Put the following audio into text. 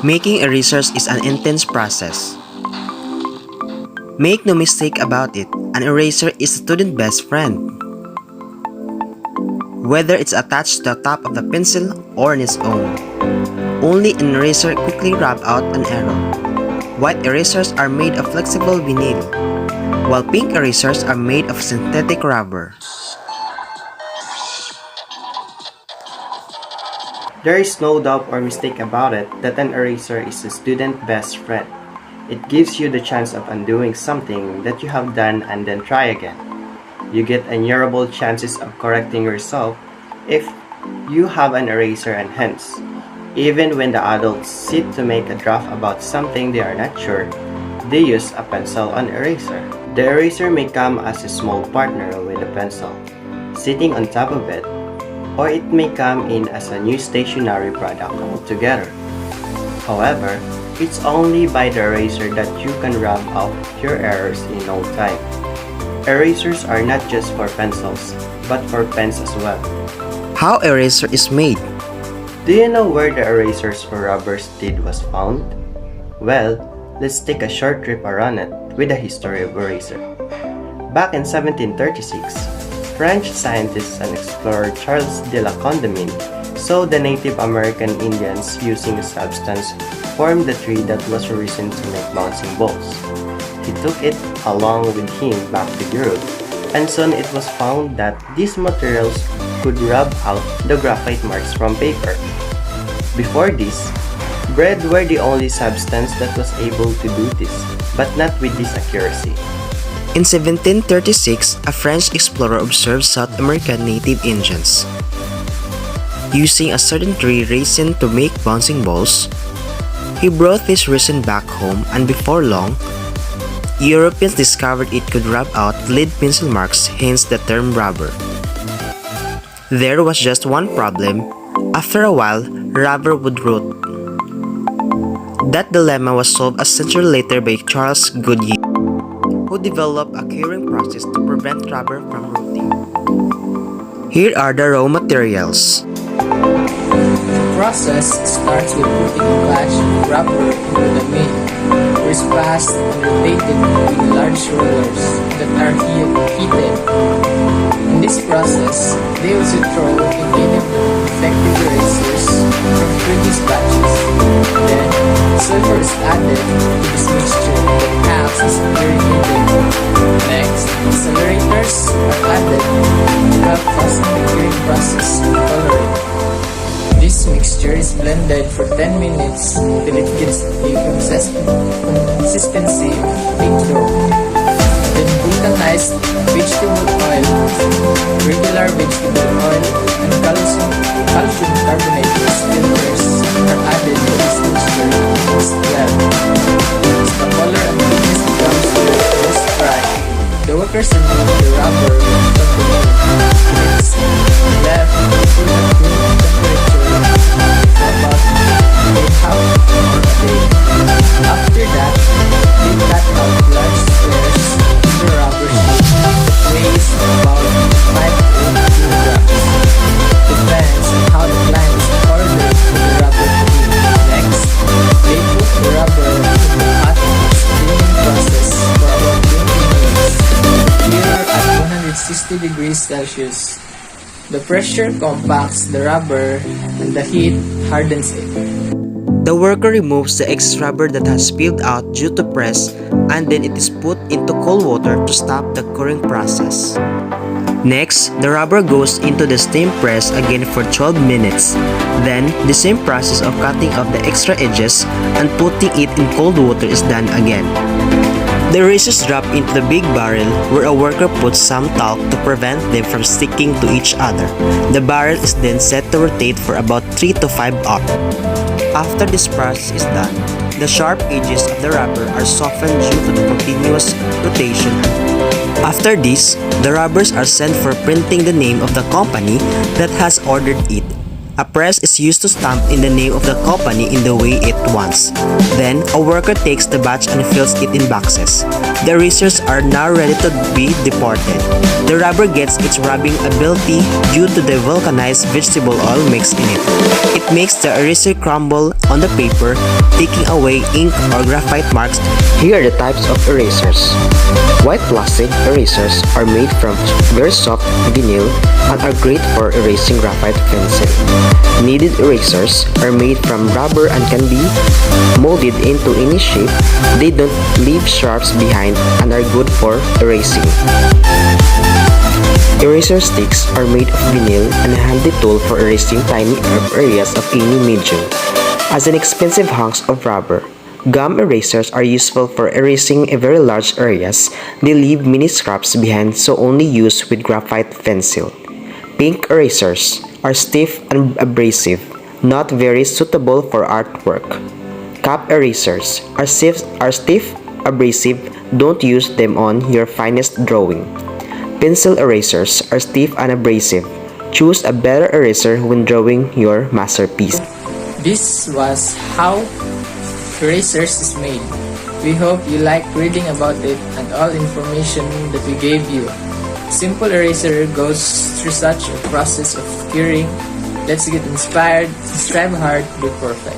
Making erasers is an intense process. Make no mistake about it, an eraser is a student's best friend. Whether it's attached to the top of the pencil or on its own. Only an eraser quickly rub out an error. White erasers are made of flexible vinyl, while pink erasers are made of synthetic rubber. There is no doubt or mistake about it that an eraser is a student's best friend. It gives you the chance of undoing something that you have done and then try again. You get innumerable chances of correcting yourself if you have an eraser, and hence, even when the adults sit to make a draft about something they are not sure, they use a pencil and eraser. The eraser may come as a small partner with a pencil, sitting on top of it, or it may come in as a new stationary product altogether. However, it's only by the eraser that you can rub out your errors in no time. Erasers are not just for pencils, but for pens as well. How eraser is made? Do you know where the erasers or rubber seed was found? Well, let's take a short trip around it with the history of eraser. Back in 1736, French scientist and explorer Charles de la Condamine saw the Native American Indians using a substance formed the tree that was reason to make bouncing balls. He took it along with him back to Europe, and soon it was found that these materials could rub out the graphite marks from paper. Before this, bread were the only substance that was able to do this, but not with this accuracy. In 1736, a French explorer observed South American native Indians using a certain tree resin to make bouncing balls. He brought this resin back home, and before long, Europeans discovered it could rub out lead pencil marks, hence the term rubber. There was just one problem. After a while, rubber would rot. That dilemma was solved a century later by Charles Goodyear, who developed a curing process to prevent rubber from rotting. Here are the raw materials. The process starts with putting a batch of rubber into the mill, where it's passed and rotated with large rollers that are heated. In this process, they also throw any defective erasers from previous batches. Then, sulfur is added to this mixture that acts as a curing agent. Next, accelerators are added to help fasten the curing process and color it. This mixture is blended for 10 minutes till it gets the consistency of thick dough. Then vulcanized vegetable oil, regular vegetable oil, and calcium carbonate filters are added to this mixture as well. As the color and thickness becomes most dry, the workers remove the rubber from the mill. It's left to cool at room temperature for about a half or a day. After that, they cut out large squares in the rubber sheet that weighs about 5 to 8 kilograms. Depends on how the client is ordered for the rubber to be. Next, they put the rubber into the hot steaming process for about 20 minutes. Here at 160 degrees Celsius. The pressure compacts the rubber and the heat hardens it. The worker removes the excess rubber that has spilled out due to press, and then it is put into cold water to stop the curing process. Next, the rubber goes into the steam press again for 12 minutes. Then, the same process of cutting off the extra edges and putting it in cold water is done again. The erasers drop into the big barrel where a worker puts some talc to prevent them from sticking to each other. The barrel is then set to rotate for about 3 to 5 hours. After this process is done, the sharp edges of the rubber are softened due to the continuous rotation. After this, the rubbers are sent for printing the name of the company that has ordered it. A press is used to stamp in the name of the company in the way it wants. Then, a worker takes the batch and fills it in boxes. The erasers are now ready to be deported. The rubber gets its rubbing ability due to the vulcanized vegetable oil mixed in it. It makes the eraser crumble on the paper, taking away ink or graphite marks. Here are the types of erasers. White plastic erasers are made from very soft vinyl and are great for erasing graphite pencil. Kneaded erasers are made from rubber and can be molded into any shape. They don't leave sharps behind and are good for erasing. Eraser sticks are made of vinyl and a handy tool for erasing tiny areas of any medium. As inexpensive hunks of rubber, gum erasers are useful for erasing very large areas. They leave many scraps behind, so only used with graphite pencil. Pink erasers are stiff and abrasive, not very suitable for artwork. Cap erasers are stiff, abrasive, don't use them on your finest drawing. Pencil erasers are stiff and abrasive. Choose a better eraser when drawing your masterpiece. This was how erasers is made. We hope you like reading about it and all information that we gave you. Simple eraser goes through such a process of curing. Let's get inspired, strive hard, be perfect.